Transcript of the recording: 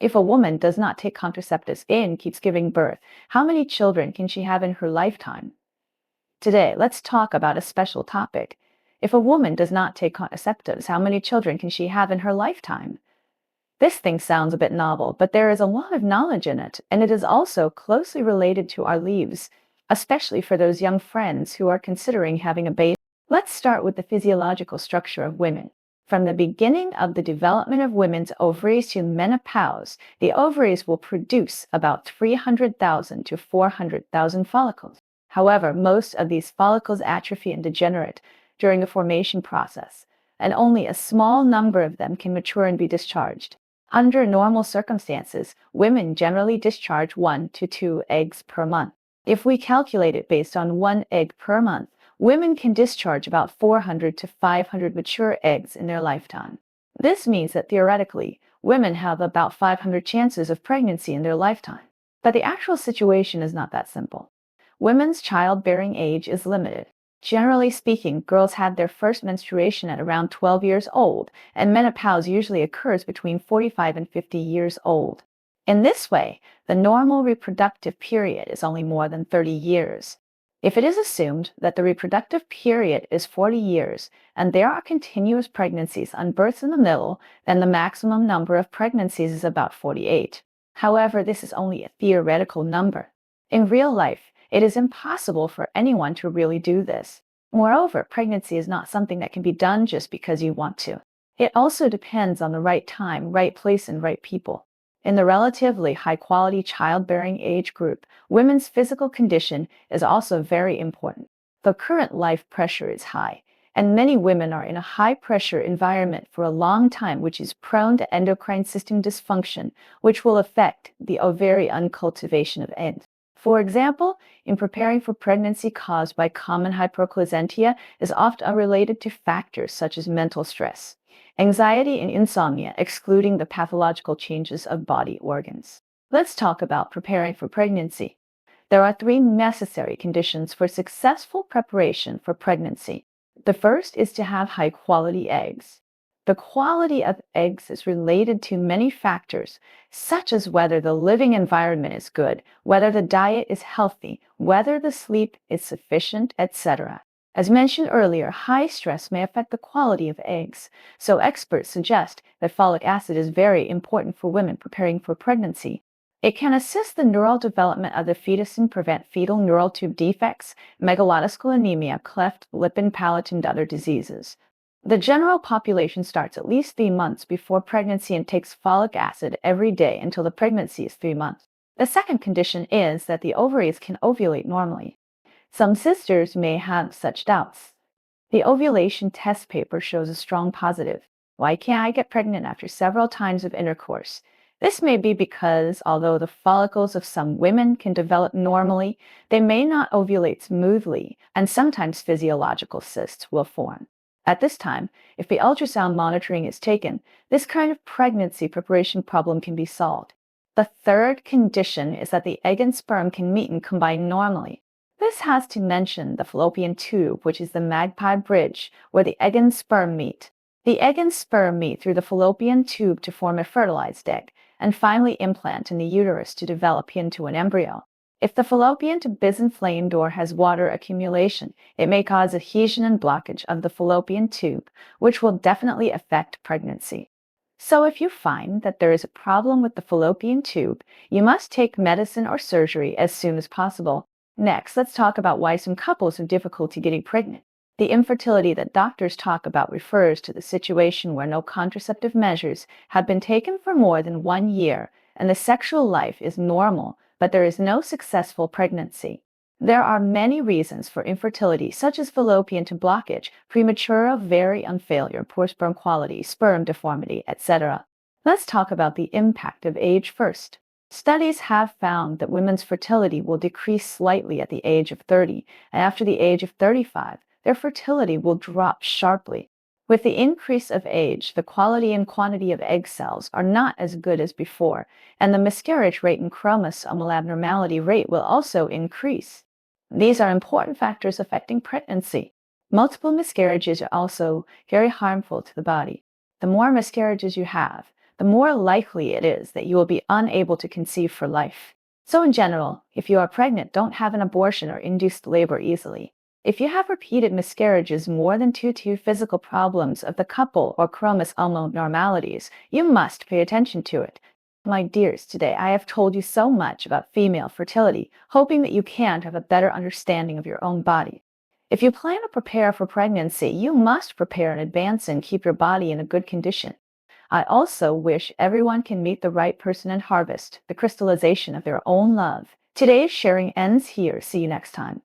If a woman does not take contraceptives and keeps giving birth, how many children can she have in her lifetime? Today, let's talk about a special topic. If a woman does not take contraceptives, how many children can she have in her lifetime? This thing sounds a bit novel, but there is a lot of knowledge in it, and it is also closely related to our lives, especially for those young friends who are considering having a baby. Let's start with the physiological structure of women. From the beginning of the development of women's ovaries to menopause, the ovaries will produce about 300,000 to 400,000 follicles. However, most of these follicles atrophy and degenerate during the formation process, and only a small number of them can mature and be discharged. Under normal circumstances, women generally discharge 1 to 2 eggs per month. If we calculate it based on 1 egg per month, women can discharge about 400 to 500 mature eggs in their lifetime. This means that theoretically, women have about 500 chances of pregnancy in their lifetime. But the actual situation is not that simple. Women's childbearing age is limited. Generally speaking, girls have their first menstruation at around 12 years old, and menopause usually occurs between 45 and 50 years old. In this way, the normal reproductive period is only more than 30 years. If it is assumed that the reproductive period is 40 years, and there are continuous pregnancies and births in the middle, then the maximum number of pregnancies is about 48. However, this is only a theoretical number. In real life, it is impossible for anyone to really do this. Moreover, pregnancy is not something that can be done just because you want to. It also depends on the right time, right place, and right people. In the relatively high-quality childbearing age group, women's physical condition is also very important. The current life pressure is high, and many women are in a high-pressure environment for a long time, which is prone to endocrine system dysfunction, which will affect the ovarian cultivation of eggs. For example, in preparing for pregnancy caused by common hyperplacentia is often related to factors such as mental stress, anxiety, and insomnia, excluding the pathological changes of body organs. Let's talk about preparing for pregnancy. There are 3 necessary conditions for successful preparation for pregnancy. The first is to have high-quality eggs. The quality of eggs is related to many factors, such as whether the living environment is good, whether the diet is healthy, whether the sleep is sufficient, etc. As mentioned earlier, high stress may affect the quality of eggs, so experts suggest that folic acid is very important for women preparing for pregnancy. It can assist the neural development of the fetus and prevent fetal neural tube defects, megalodistical anemia, cleft lip and palate, and other diseases. The general population starts at least 3 months before pregnancy and takes folic acid every day until the pregnancy is 3 months. The second condition is that the ovaries can ovulate normally. Some sisters may have such doubts. The ovulation test paper shows a strong positive. Why can't I get pregnant after several times of intercourse? This may be because, although the follicles of some women can develop normally, they may not ovulate smoothly, and sometimes physiological cysts will form. At this time, if the ultrasound monitoring is taken, this kind of pregnancy preparation problem can be solved. The third condition is that the egg and sperm can meet and combine normally. This has to mention the fallopian tube, which is the magpie bridge where the egg and sperm meet. The egg and sperm meet through the fallopian tube to form a fertilized egg, and finally implant in the uterus to develop into an embryo. If the fallopian tube is inflamed or has water accumulation, it may cause adhesion and blockage of the fallopian tube, which will definitely affect pregnancy. So if you find that there is a problem with the fallopian tube, you must take medicine or surgery as soon as possible. Next, let's talk about why some couples have difficulty getting pregnant. The infertility that doctors talk about refers to the situation where no contraceptive measures have been taken for more than 1 year, and the sexual life is normal, but there is no successful pregnancy. There are many reasons for infertility, such as fallopian tube blockage, premature ovarian failure, poor sperm quality, sperm deformity, etc. Let's talk about the impact of age first. Studies have found that women's fertility will decrease slightly at the age of 30, and after the age of 35, their fertility will drop sharply. With the increase of age, the quality and quantity of egg cells are not as good as before, and the miscarriage rate and chromosomal abnormality rate will also increase. These are important factors affecting pregnancy. Multiple miscarriages are also very harmful to the body. The more miscarriages you have, the more likely it is that you will be unable to conceive for life. So in general, if you are pregnant, don't have an abortion or induced labor easily. If you have repeated miscarriages more than due to physical problems of the couple or chromosomal abnormalities, you must pay attention to it. My dears, today I have told you so much about female fertility, hoping that you can have a better understanding of your own body. If you plan to prepare for pregnancy, you must prepare in advance and keep your body in a good condition. I also wish everyone can meet the right person and harvest the crystallization of their own love. Today's sharing ends here. See you next time.